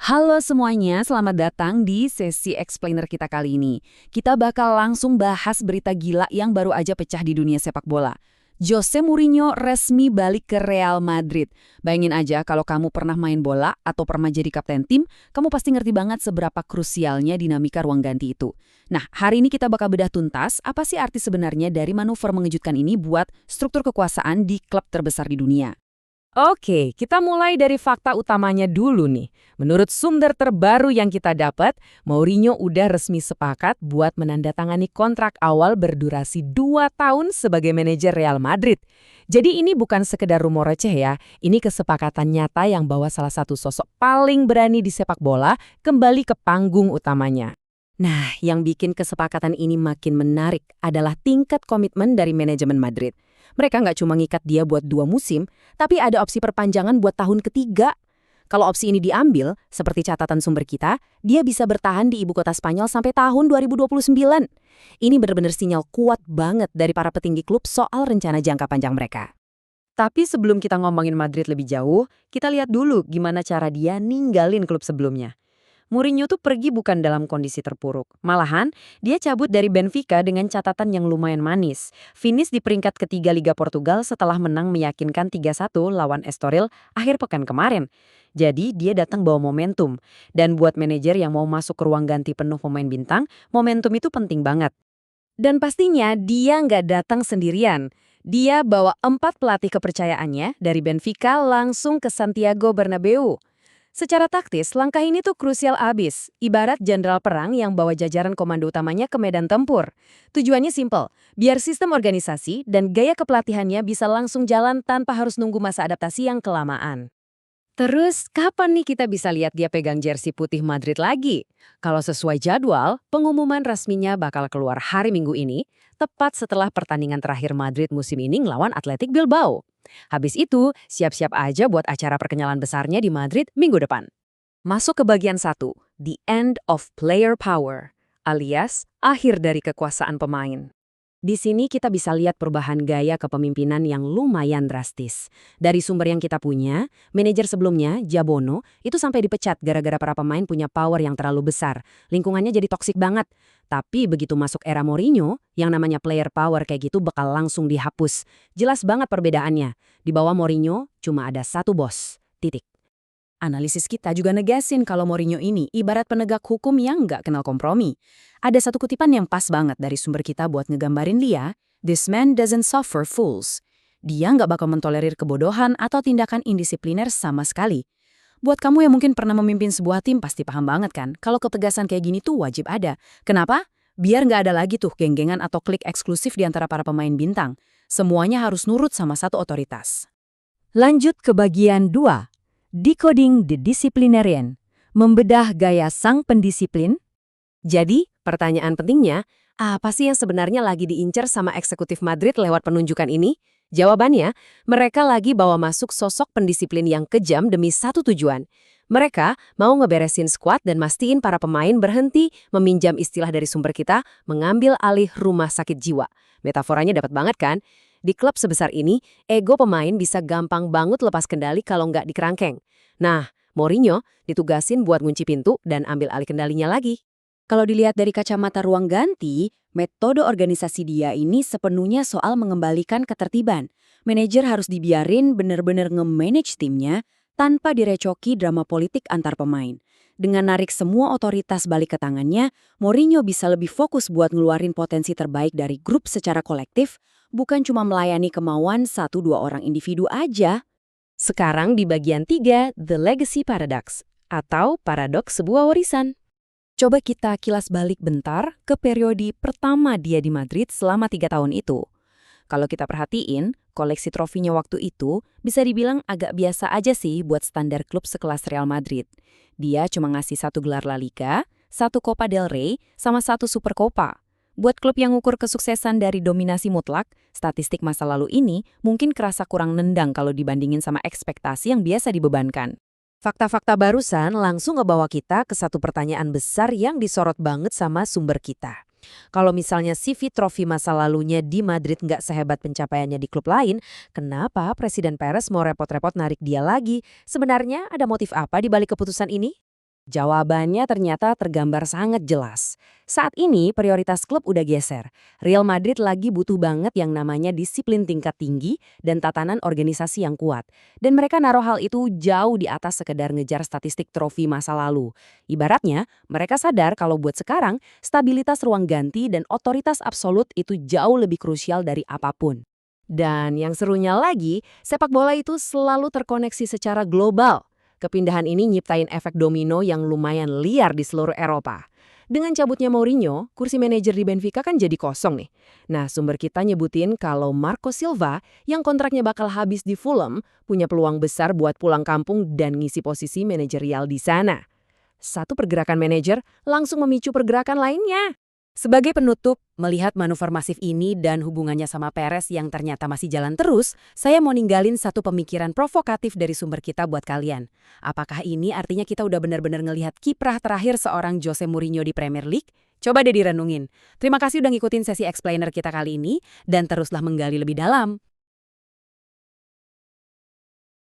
Halo semuanya, selamat datang di sesi explainer kita kali ini. Kita bakal langsung bahas berita gila yang baru aja pecah di dunia sepak bola. Jose Mourinho resmi balik ke Real Madrid. Bayangin aja kalau kamu pernah main bola atau pernah jadi kapten tim, kamu pasti ngerti banget seberapa krusialnya dinamika ruang ganti itu. Nah, hari ini kita bakal bedah tuntas apa sih arti sebenarnya dari manuver mengejutkan ini buat struktur kekuasaan di klub terbesar di dunia. Oke, kita mulai dari fakta utamanya dulu nih. Menurut sumber terbaru yang kita dapat, Mourinho udah resmi sepakat buat menandatangani kontrak awal berdurasi 2 tahun sebagai manajer Real Madrid. Jadi ini bukan sekedar rumor receh ya, ini kesepakatan nyata yang bawa salah satu sosok paling berani di sepak bola kembali ke panggung utamanya. Nah, yang bikin kesepakatan ini makin menarik adalah tingkat komitmen dari manajemen Madrid. Mereka nggak cuma ngikat dia buat 2 musim, tapi ada opsi perpanjangan buat tahun ketiga. Kalau opsi ini diambil, seperti catatan sumber kita, dia bisa bertahan di ibu kota Spanyol sampai tahun 2029. Ini benar-benar sinyal kuat banget dari para petinggi klub soal rencana jangka panjang mereka. Tapi sebelum kita ngomongin Madrid lebih jauh, kita lihat dulu gimana cara dia ninggalin klub sebelumnya. Mourinho tuh pergi bukan dalam kondisi terpuruk. Malahan, dia cabut dari Benfica dengan catatan yang lumayan manis. Finish di peringkat ketiga Liga Portugal setelah menang meyakinkan 3-1 lawan Estoril akhir pekan kemarin. Jadi, dia datang bawa momentum. Dan buat manajer yang mau masuk ke ruang ganti penuh pemain bintang, momentum itu penting banget. Dan pastinya dia nggak datang sendirian. Dia bawa 4 pelatih kepercayaannya dari Benfica langsung ke Santiago Bernabeu. Secara taktis, langkah ini tuh krusial abis, ibarat jenderal perang yang bawa jajaran komando utamanya ke medan tempur. Tujuannya simpel, biar sistem organisasi dan gaya kepelatihannya bisa langsung jalan tanpa harus nunggu masa adaptasi yang kelamaan. Terus, kapan nih kita bisa lihat dia pegang jersey putih Madrid lagi? Kalau sesuai jadwal, pengumuman resminya bakal keluar hari Minggu ini, tepat setelah pertandingan terakhir Madrid musim ini ngelawan Athletic Bilbao. Habis itu, siap-siap aja buat acara perkenyalan besarnya di Madrid minggu depan. Masuk ke bagian 1, The End of Player Power, alias akhir dari kekuasaan pemain. Di sini kita bisa lihat perubahan gaya kepemimpinan yang lumayan drastis. Dari sumber yang kita punya, manajer sebelumnya, Jabono, itu sampai dipecat gara-gara para pemain punya power yang terlalu besar. Lingkungannya jadi toksik banget. Tapi begitu masuk era Mourinho, yang namanya player power kayak gitu bakal langsung dihapus. Jelas banget perbedaannya. Di bawah Mourinho, cuma ada satu bos. Titik. Analisis kita juga negasin kalau Mourinho ini ibarat penegak hukum yang nggak kenal kompromi. Ada satu kutipan yang pas banget dari sumber kita buat ngegambarin dia, "This man doesn't suffer fools." Dia nggak bakal mentolerir kebodohan atau tindakan indisipliner sama sekali. Buat kamu yang mungkin pernah memimpin sebuah tim pasti paham banget kan, kalau ketegasan kayak gini tuh wajib ada. Kenapa? Biar nggak ada lagi tuh geng-gengan atau klik eksklusif di antara para pemain bintang. Semuanya harus nurut sama satu otoritas. Lanjut ke bagian 2. Decoding the Disciplinarian, membedah gaya sang pendisiplin. Jadi, pertanyaan pentingnya, apa sih yang sebenarnya lagi diincar sama eksekutif Madrid lewat penunjukan ini? Jawabannya, mereka lagi bawa masuk sosok pendisiplin yang kejam demi satu tujuan. Mereka mau ngeberesin skuad dan mastiin para pemain berhenti meminjam istilah dari sumber kita, mengambil alih rumah sakit jiwa. Metaforanya dapat banget kan? Di klub sebesar ini, ego pemain bisa gampang banget lepas kendali kalau nggak dikerangkeng. Nah, Mourinho ditugasin buat ngunci pintu dan ambil alih kendalinya lagi. Kalau dilihat dari kacamata ruang ganti, metode organisasi dia ini sepenuhnya soal mengembalikan ketertiban. Manajer harus dibiarin bener-bener nge-manage timnya tanpa direcoki drama politik antar pemain. Dengan narik semua otoritas balik ke tangannya, Mourinho bisa lebih fokus buat ngeluarin potensi terbaik dari grup secara kolektif, bukan cuma melayani kemauan 1-2 orang individu aja. Sekarang di bagian 3, The Legacy Paradox, atau paradoks sebuah warisan. Coba kita kilas balik bentar ke periode pertama dia di Madrid selama 3 tahun itu. Kalau kita perhatiin, koleksi trofinya waktu itu bisa dibilang agak biasa aja sih buat standar klub sekelas Real Madrid. Dia cuma ngasih 1 gelar La Liga, 1 Copa del Rey, sama 1 Supercopa. Buat klub yang ngukur kesuksesan dari dominasi mutlak, statistik masa lalu ini mungkin kerasa kurang nendang kalau dibandingin sama ekspektasi yang biasa dibebankan. Fakta-fakta barusan langsung ngebawa kita ke satu pertanyaan besar yang disorot banget sama sumber kita. Kalau misalnya CV trofi masa lalunya di Madrid nggak sehebat pencapaiannya di klub lain, kenapa Presiden Perez mau repot-repot narik dia lagi? Sebenarnya ada motif apa di balik keputusan ini? Jawabannya ternyata tergambar sangat jelas. Saat ini prioritas klub udah geser. Real Madrid lagi butuh banget yang namanya disiplin tingkat tinggi dan tatanan organisasi yang kuat. Dan mereka naruh hal itu jauh di atas sekedar ngejar statistik trofi masa lalu. Ibaratnya, mereka sadar kalau buat sekarang, stabilitas ruang ganti dan otoritas absolut itu jauh lebih krusial dari apapun. Dan yang serunya lagi, sepak bola itu selalu terkoneksi secara global. Kepindahan ini nyiptain efek domino yang lumayan liar di seluruh Eropa. Dengan cabutnya Mourinho, kursi manajer di Benfica kan jadi kosong nih. Nah, sumber kita nyebutin kalau Marco Silva yang kontraknya bakal habis di Fulham punya peluang besar buat pulang kampung dan ngisi posisi manajerial di sana. Satu pergerakan manajer langsung memicu pergerakan lainnya. Sebagai penutup, melihat manuver masif ini dan hubungannya sama Perez yang ternyata masih jalan terus, saya mau ninggalin satu pemikiran provokatif dari sumber kita buat kalian. Apakah ini artinya kita udah benar-benar ngelihat kiprah terakhir seorang Jose Mourinho di Premier League? Coba deh direnungin. Terima kasih udah ngikutin sesi explainer kita kali ini, dan teruslah menggali lebih dalam.